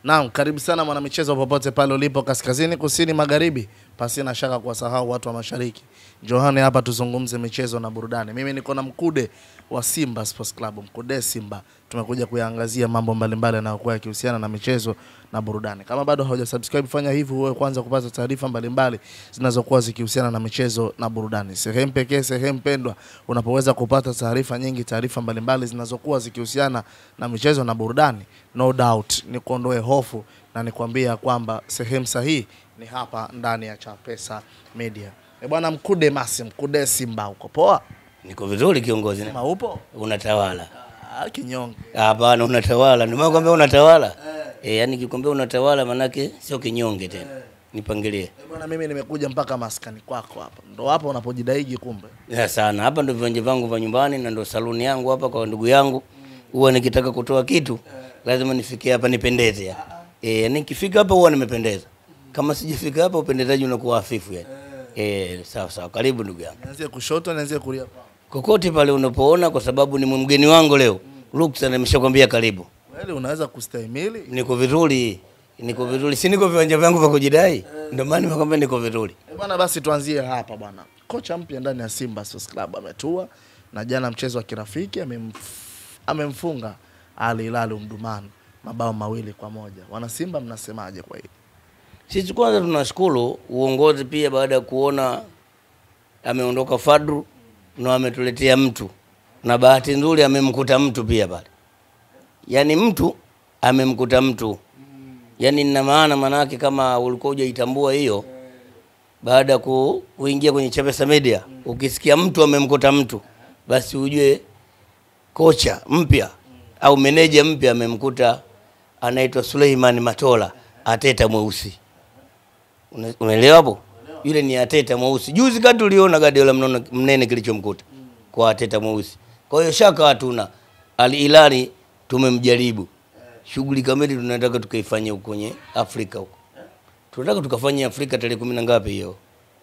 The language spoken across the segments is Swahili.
Naam, karibu sana mwanamichezo popote pale ulipo kaskazini, kusini, magharibi, pasi na shaka kuwasahau watu wa mashariki. Johane hapa tuzungumze michezo na burudani. Mimi niko na Mkude wa Simba Sports Club, Mkude Simba. Tumekuja kuyaangazia mambo mbalimbali yanayokuwa yakihusiana na michezo na burudani. Kama bado hujasubscribe, fanya hivyo uwe kwanza kupata taarifa mbalimbali zinazokuwa zikihusiana na michezo na burudani. Sehemu pekee, sehemu pendwa unapoweza kupata taarifa nyingi, taarifa mbalimbali zinazokuwa zikihusiana na michezo na burudani. No doubt ni kuondoe hofu na nikwambia kwamba sehemu sahihi ni hapa ndani ya Chapesa Media. Bwana Mkude Mkude Simba, uko poa? Niko vizuri kiongozi. Kama upo? Unatawala. Kinyonge. Hapana, unatawala. Ndio maana unatawala. Yani kikwambia unatawala manake sio kinyonge tena. Nipangilie. Bwana mimi nimekuja mpaka maskani kwako hapa. Ndio hapa unapojidaiji kumbe. Sana. Hapa ndio viwanja vangu vya nyumbani na ndio saluni yangu hapa kwa ndugu yangu. Huwa nikitaka kutoa kitu lazima nifikie hapa nipendeze. Nikifika hapa huwa nimependeza. Kama sijafika hapa upendezaji unakuwa hafifu yani. Sawa. Karibu ndugu yangu. Nianzie kushoto, nianzie kulia. Kokote pale unapoona kwa sababu ni mgeni wangu leo. Ruksa nimeshakwambia karibu. Wewe unaweza kustahimili? Niko vizuri. Si niko viwanja vyangu vya kujidai. Ndio maana nimekwambia niko vizuri. Bwana basi tuanzie hapa bwana. Kocha mpya ndani ya Simba Sports Club ametua na jana mchezo wa kirafiki amemfunga Al Hilal Omdurman mabao 2-1. Wana Simba mnasemaje kwa hili? Sisi kwanza tunashukuru uongozi pia baada ya kuona ameondoka Fadru na ametuletea mtu. Na bahati nzuri amemkuta mtu pia pale. Yaani mtu amemkuta mtu. Yaani nina maana manake kama ulikuwa hujaitambua hiyo baada ya kuingia kwenye Chapesa Media ukisikia mtu amemkuta mtu basi ujue kocha mpya au meneja mpya amemkuta anaitwa Suleiman Matola, Ateta mweusi. Unaelewa hapo? Yule ni Ateta mweusi. Juzi kati uliona Guardiola mnene kilichomkuta kwa Ateta mweusi. Kwa hiyo shaka hatuna. Al Hilal tumemjaribu. Shughuli kamili tunataka tukaifanye huko kwenye Afrika huko. Tunataka tukafanye Afrika tarehe 10 ngapi hiyo?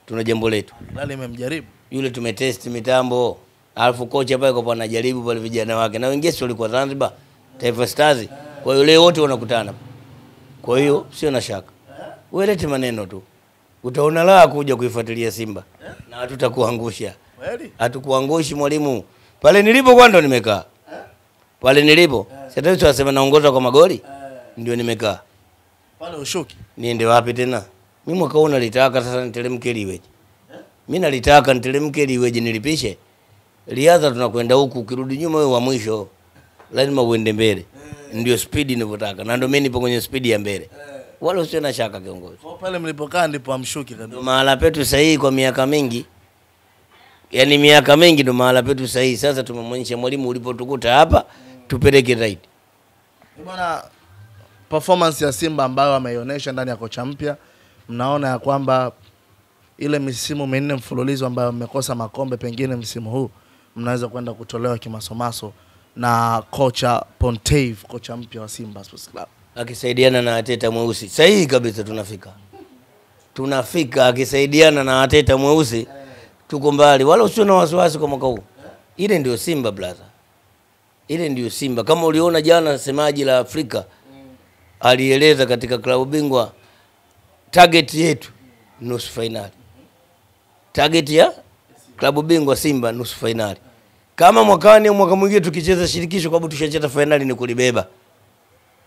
Tuna jambo letu. Hilal imemjaribu. Yule tumetest mitambo. Alafu kocha pale kwa anajaribu wale vijana wake. Na wengine walikuwa Zanzibar, Taifa Stars. Kwa hiyo leo wote wanakutana. Kwa hiyo sio na shaka. Wewe lete maneno tu. Utaona la kuja kuifuatilia Simba. Na hatutakuangusha. Kweli? Hatukuangushi mwalimu. Pale nilipo kwa ndo nimekaa. Pale nilipo. Sasa tunasema naongoza kwa magoli. Ndio nimekaa. Pale ushuki. Niende wapi tena? Mimi mwaka huu nalitaka sasa niteremke liweje. Mimi nalitaka niteremke liweje nilipishe. Riadha tunakwenda huku ukirudi nyuma wewe wa mwisho. Lazima uende mbele. Ndio speed ninavyotaka. Na ndio mimi nipo kwenye speed ya mbele. Wala usio na shaka kiongozi. Kwa pale mlipokaa ndipo amshuki kabisa. Mahala petu sahihi kwa miaka mingi. Yaani miaka mingi ndo mahala petu sahihi. Sasa tumemwonyesha mwalimu ulipotukuta hapa tupeleke right. Bwana, performance ya Simba ambayo ameionyesha ndani ya kocha mpya, mnaona ya kwamba ile misimu 4 mfululizo ambayo mmekosa makombe pengine msimu huu mnaweza kwenda kutolewa kimasomaso na kocha Pontev, kocha mpya wa Simba Sports Club. Akisaidiana na Ateta mweusi. Sahihi kabisa tunafika akisaidiana na Ateta mweusi tuko mbali. Wala usio na wasiwasi kwa mwaka huu. Ile ndio Simba brother. Ile ndio Simba. Kama uliona jana semaji la Afrika alieleza katika klabu bingwa target yetu nusu finali. Target ya klabu bingwa Simba nusu finali. Kama mwakani au mwaka mwingine tukicheza shirikisho kwa sababu tushacheza finali ni kulibeba.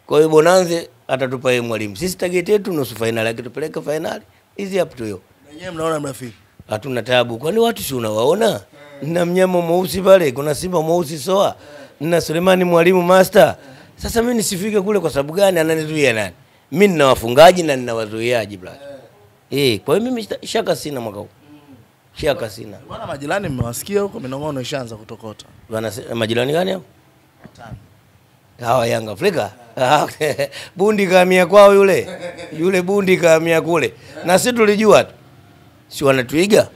Kwa hiyo Bonanze atatupa yeye mwalimu. Sisi target yetu nusu finali, akitupeleka finali hizi hapo tu hiyo. Wenyewe mnaona mrafiki. Hatuna taabu. Kwani watu si unawaona? Na mnyama mweusi pale, kuna Simba mweusi soa. Na Sulemani mwalimu master. Sasa mimi nisifike kule kwa sababu gani? Ananizuia nani? Mimi nina wafungaji na nina wazuiaji brother. Kwa hiyo mimi shaka sina mwaka huu. Shaka sina. Bwana majirani mmewasikia huko minong'ono ishaanza kutokota. Bwana majirani gani hao? Hawa Yanga Afrika. Bundi kahamia kwao yule. Yule bundi kahamia kule. Na sisi tulijua tu. Si wanatuiga.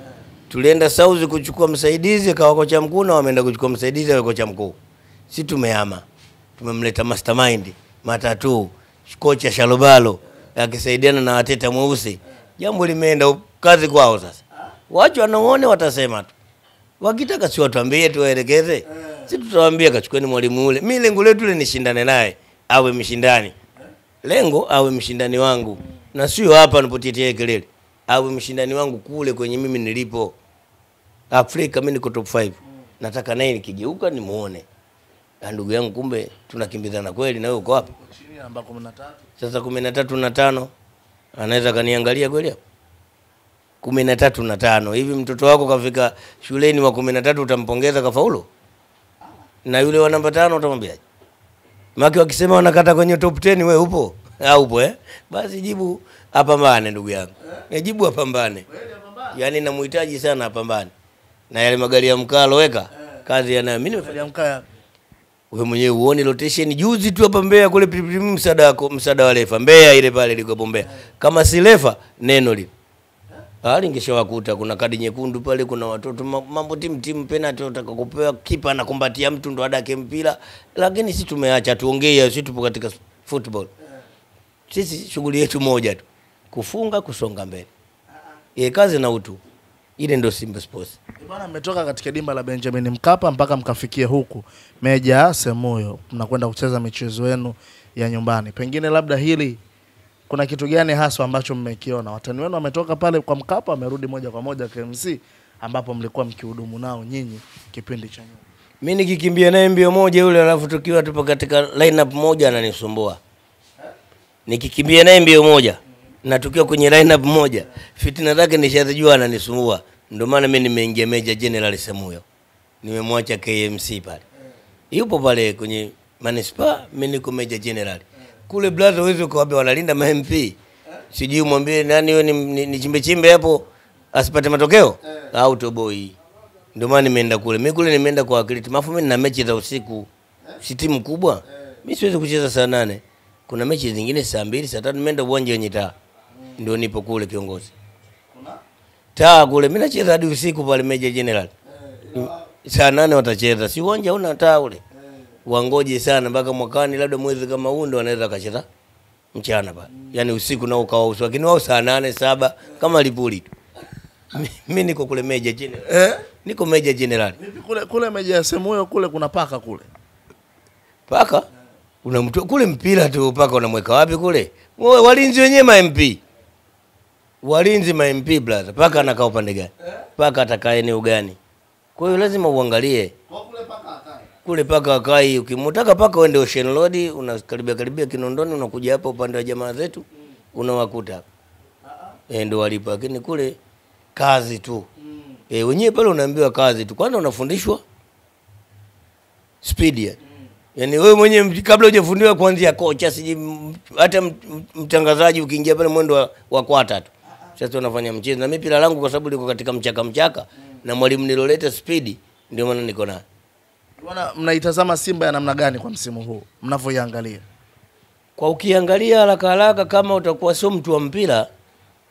Tulienda South kuchukua msaidizi kwa kocha mkuu na wameenda kuchukua msaidizi kwa kocha mkuu. Sisi tumehama. Tumemleta mastermind, Matatu, kocha Shalobalo akisaidiana na Ateta mweusi. Jambo limeenda kazi kwao sasa. Wacho wanaone watasema tu. Wakitaka si watuambie tuwaelekeze. Sisi tutawaambia kachukueni mwalimu ule. Mimi lengo letu ile nishindane naye, awe mshindani. Lengo awe mshindani wangu. Na sio hapa nipotetea kelele. Awe mshindani wangu kule kwenye mimi nilipo. Afrika mimi niko top 5. Nataka naye nikigeuka nimuone. Na ndugu yangu kumbe tunakimbizana kweli na wewe uko wapi? Chini namba 13. Sasa 13 na 5 anaweza kaniangalia kweli hapo? 13 na 5. Hivi mtoto wako kafika shuleni wa 13 utampongeza kafaulu? Na yule wa namba 5 utamwambiaje? Maki wakisema wanakata kwenye top 10 wewe upo? Au upo Basi jibu apambane ndugu yangu. Jibu apambane. Yaani namuhitaji sana apambane. Na yale magari ya mkalo weka kazi yana mimi nimefanya mkaya. Wewe mwenyewe uone rotation juzi tu hapa Mbeya kule msaada wa refa. Mbeya ile pale liko Mbeya. Kama si refa neno lile. Ningeshawakuta kuna kadi nyekundu pale, kuna watoto mambo timu penalty utakakupewa kipa anakumbatia mtu ndo adake mpira, lakini sisi tumeacha tuongee, sisi tupo katika football. Sisi shughuli yetu moja tu, kufunga kusonga mbele. Kazi na utu. Ile ndio Simba Sports. Bwana, mmetoka katika dimba la Benjamin Mkapa mpaka mkafikia huku Meja Semuyo, mnakwenda kucheza michezo yenu ya nyumbani. Pengine labda hili kuna kitu gani hasa ambacho mmekiona? Watani wenu wametoka pale kwa Mkapa wamerudi moja kwa moja KMC ambapo mlikuwa mkihudumu nao nyinyi kipindi cha nyuma. Mimi nikikimbia naye mbio moja yule, alafu tukiwa tupo katika lineup moja ananisumbua. Nikikimbia naye mbio moja na tukiwa kwenye lineup moja, fitina zake nishazijua ananisumbua. Ndio maana mimi nimeingia Meja General Semuyo. Nimemwacha KMC pale. Yupo pale kwenye Manispaa, mimi niko Meja General. Kule blaza wewe kwa wapi wanalinda ma MP. Sijui umwambie nani wewe ni chimbe hapo asipate matokeo au toboy. Ndio maana nimeenda kule. Mimi kule nimeenda kwa akili. Mafu mimi na mechi za usiku. Si timu kubwa. Mimi siwezi kucheza saa 8. Kuna mechi zingine saa 2, saa 3 nimeenda uwanja wenye taa. Ndio nipo kule kiongozi. Kuna taa kule mimi nacheza hadi usiku pale Meja General. Saa 8 watacheza. Si uwanja una taa ule. Wangoje sana mpaka mwakani labda mwezi kama huu ndo wanaweza kacheza mchana pale. Yaani usiku nao ukawa usiku. Lakini wao saa 8 7 kama Lipuli tu. Mimi niko kule Meja General. Niko Meja General. Kule Meja Semuyo kule kuna paka kule. Paka? Unamtoa kule mpira tu paka unamweka wapi kule? Walinzi wenyewe ma MP. Walinzi ma MP brother. Paka anakaa upande gani? Paka atakaa eneo gani? Kwa hiyo lazima uangalie. Kwa kule paka akae. Kule paka akai, ukimtaka paka uende Ocean Road, unakaribia Kinondoni, unakuja hapa upande wa jamaa zetu, unawakuta hapa. Ndio walipo, lakini kule kazi tu. Wenyewe pale unaambiwa kazi tu. Kwanza unafundishwa speed ya. Yaani wewe mwenyewe kabla hujafundishwa kuanzia kocha hata mtangazaji ukiingia pale mwendo wa kwata tu. Sasa unafanya mchezo. Na mimi pila langu kwa sababu liko katika mchaka na mwalimu niloleta speed ndio maana niko nayo. Bwana, mnaitazama Simba ya namna gani kwa msimu huu mnavyoiangalia? Kwa ukiangalia haraka kama utakuwa sio mtu wa mpira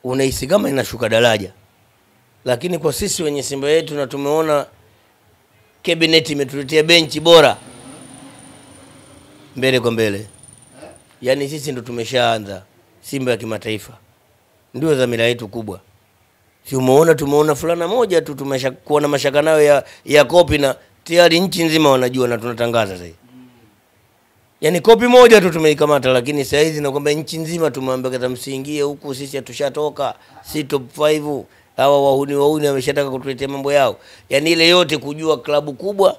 unahisi kama inashuka daraja. Lakini kwa sisi wenye Simba yetu na tumeona cabinet imetuletea benchi bora. Mbele kwa mbele. Yaani sisi ndo tumeshaanza Simba ya kimataifa. Ndio dhamira yetu kubwa. Si tumeona fulana moja tu tumeshakuwa na mashaka nayo ya kopi na tayari nchi nzima wanajua na tunatangaza sasa. Yaani kopi moja tu tumeikamata, lakini sasa hizi nakwambia nchi nzima tumeambia kata msiingie huku, sisi hatushatoka, si top 5. Hawa wahuni wameshataka kutuletea mambo yao. Yaani ile yote kujua klabu kubwa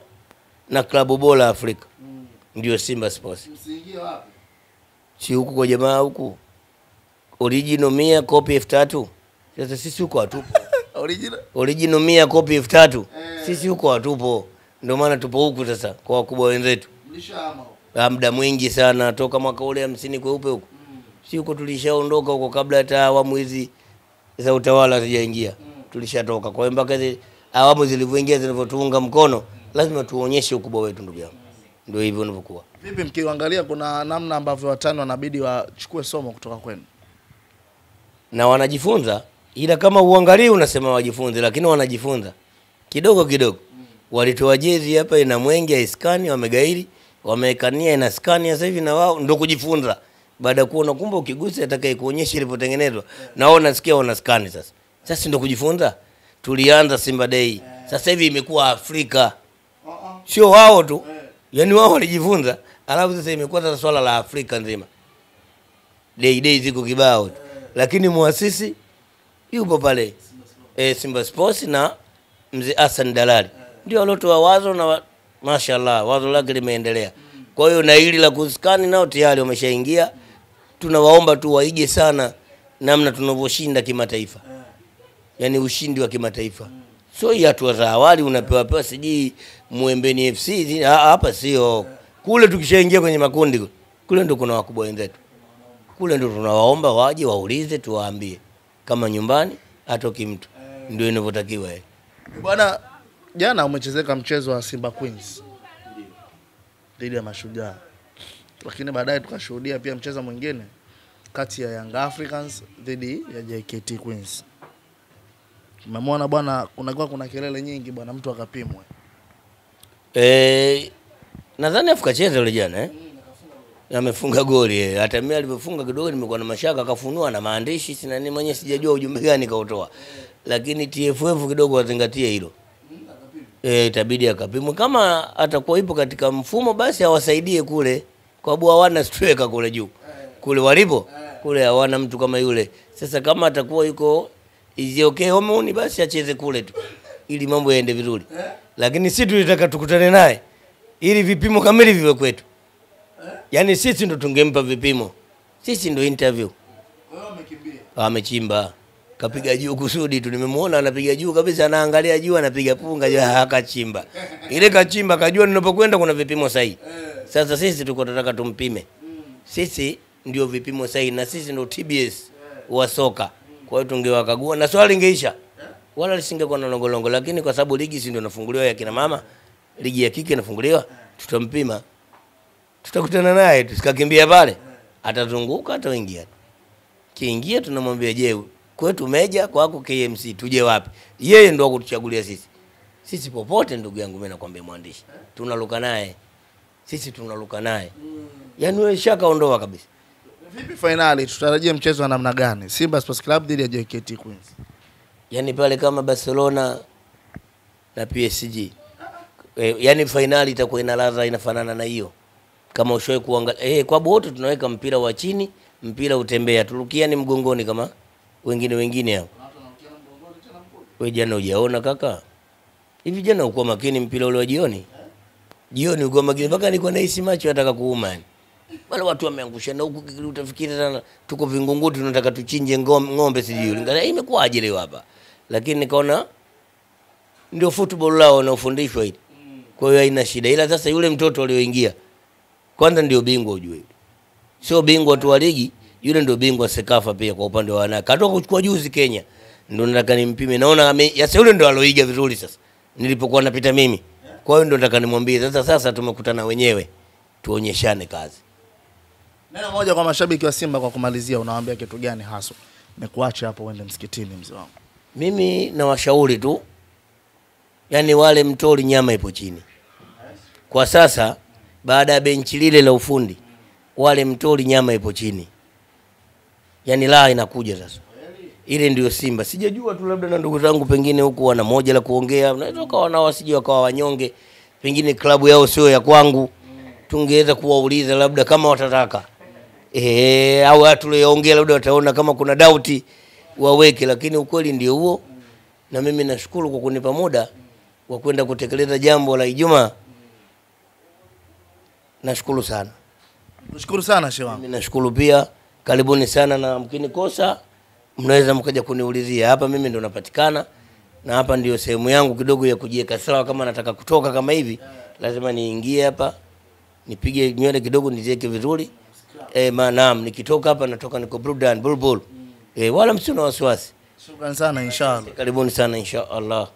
na klabu bora Afrika. Ndio Simba Sports. Msiingie wapi? Si huku kwa jamaa huku. Original 100 copy 3000. Sasa sisi huko hatupo. Original 100 copy 3000. Sisi huko hatupo. Ndio maana tupo huku sasa kwa wakubwa wenzetu. Mlishahama. Muda mwingi sana toka mwaka ule 50 kweupe huko. Si huko tulishaondoka huko kabla hata awamu hizi za utawala hazijaingia. Tulishatoka. Kwa hiyo mpaka hizo awamu zilivyoingia zilivyotuunga mkono, lazima tuonyeshe ukubwa wetu ndugu yangu. Ndio hivyo unavyokuwa. Vipi mkiangalia kuna namna ambavyo watani wanabidi wachukue somo kutoka kwenu? Na wanajifunza, ila kama uangalie unasema wajifunze, lakini wanajifunza kidogo. Walitoa jezi hapa ina Mwenge ya Iskani, wamegairi, wamekania ina Skani sasa hivi na wao ndio kujifunza. Baada ya kuona kumbe ukigusa atakaye kuonyesha ilipotengenezwa. Na wao nasikia wana Skani sasa. Sasa ndio kujifunza. Tulianza Simba Day. Sasa hivi imekuwa Afrika. Sio wao tu. Yaani wao walijifunza, alafu sasa imekuwa sasa swala la Afrika nzima. day ziko kibao. Lakini muasisi yupo pale Simba Sports na mzee Hassan Dalali. Ndio walotoa wazo na mashallah wazo lake limeendelea. Kwa hiyo na hili la kuskani nao tayari wameshaingia. Tunawaomba tu waige sana namna tunavyoshinda kimataifa. Yaani ushindi wa kimataifa. So hii hatua za awali unapewa siji Muembeni FC hapa sio. Kule tukishaingia kwenye makundi kule ndo kuna wakubwa wenzetu. Kule ndo tunawaomba waje waulize tuwaambie kama nyumbani atoki mtu. Ndio inavyotakiwa. Bwana, jana umechezeka mchezo wa Simba Queens dhidi ya Mashujaa. Lakini baadaye tukashuhudia pia mchezo mwingine kati ya Young Africans dhidi ya JKT Queens. Umemwona bwana, kuna kelele nyingi bwana, mtu akapimwe. Nadhani afukacheza yule jana amefunga goli hata mimi alipofunga kidogo nimekuwa na mashaka, akafunua na maandishi sina nini mwenyewe sijajua ujumbe gani kautoa. Lakini TFF kidogo wazingatie hilo. Itabidi akapimwe kama atakuwa ipo katika mfumo basi awasaidie kule kwa sababu hawana striker kule juu. Kule walipo kule hawana mtu kama yule. Sasa kama atakuwa yuko is okay homoni basi acheze kule tu ili mambo yaende vizuri. Lakini sisi tulitaka tukutane naye ili vipimo kamili viwe kwetu. Yaani sisi ndo tungempa vipimo. Sisi ndo interview. Wao wamekimbia. Amechimba. Kapiga juu kusudi tu, nimemuona anapiga juu kabisa, anaangalia juu anapiga punga akachimba. Ile kachimba kajua ninapokwenda kuna vipimo sahihi. Sasa sisi tuko tunataka tumpime. Sisi ndio vipimo sahihi na sisi ndio TBS wa soka. Kwa hiyo tungewakagua na swali lingeisha. Wala lisingekuwa na longolongo, lakini kwa sababu ligi si ndio inafunguliwa ya kina mama, ligi ya kike inafunguliwa, tutampima. Tutakutana naye tusikakimbia pale. Atazunguka ataingia. Kiingia tunamwambia je, kwetu Meja kwako KMC tuje wapi? Yeye ndo akutuchagulia sisi. Sisi popote ndugu yangu mimi nakwambia mwandishi. Tunaluka naye. Sisi tunaluka naye. Yaani wewe shaka ondoa kabisa. Vipi finali tutarajia mchezo wa namna gani? Simba Sports Club dhidi ya JKT Queens. Yaani pale kama Barcelona na PSG. Yaani finali itakuwa ina ladha inafanana na hiyo. Kama ushoe kuangalia kwa wote tunaweka mpira wa chini, mpira utembea. Turukiani mgongoni kama wengine hapo. Wewe jana hujaona kaka? Hivi jana uko makini mpira ule wa jioni? Jioni uko makini mpaka niko na hisi macho nataka kuuma yani. Wale watu wameangusha na huku utafikiri sana tuko Vingunguti tunataka tuchinje ng'ombe sijui. Ngana imekuaje leo hapa? Lakini nikaona ndio football lao wanaofundishwa hili. Kwa hiyo haina shida. Ila sasa yule mtoto alioingia kwanza ndio bingwa ujue. Sio bingwa tu wa ligi, yule ndio bingwa Sekafa pia kwa upande wa wanawake. Katoka kuchukua juzi Kenya. Ndio nataka nimpime. Naona yasa yule ndio aloiga vizuri sasa. Nilipokuwa napita mimi. Kwa hiyo ndio nataka nimwambie sasa tumekutana wenyewe. Tuonyeshane kazi. Neno moja kwa mashabiki wa Simba kwa kumalizia, unawaambia kitu gani hasa? Nimekuacha hapo uende msikitini mzee wangu. Mimi na washauri tu. Yaani wale mtori nyama ipo chini. Kwa sasa baada ya benchi lile la ufundi wale mtori nyama ipo chini. Yaani la inakuja sasa. Ile ndio Simba. Sijajua tu labda na ndugu zangu pengine huku wana moja la kuongea. Unaweza kawa nao wasije wakawa wanyonge. Pengine klabu yao sio ya kwangu. Tungeweza kuwauliza labda kama watataka. Au watu walioongea labda wataona kama kuna doubt waweke, lakini ukweli ndio huo. Na mimi nashukuru kwa kunipa muda wa kwenda kutekeleza jambo la Ijumaa. Nashukuru sana. Nashukuru sana shehe wangu. Mimi nashukuru pia. Karibuni sana na mkinikosa mnaweza mkaja kuniulizia. Hapa mimi ndo napatikana na hapa ndio sehemu yangu kidogo ya kujiweka sawa. Kama nataka kutoka kama hivi lazima niingie hapa nipige nywele kidogo niziweke vizuri. Naam, nikitoka hapa natoka niko Brudan Bulbul. Wala msio na wasiwasi. Shukrani sana inshallah. Karibuni sana inshallah.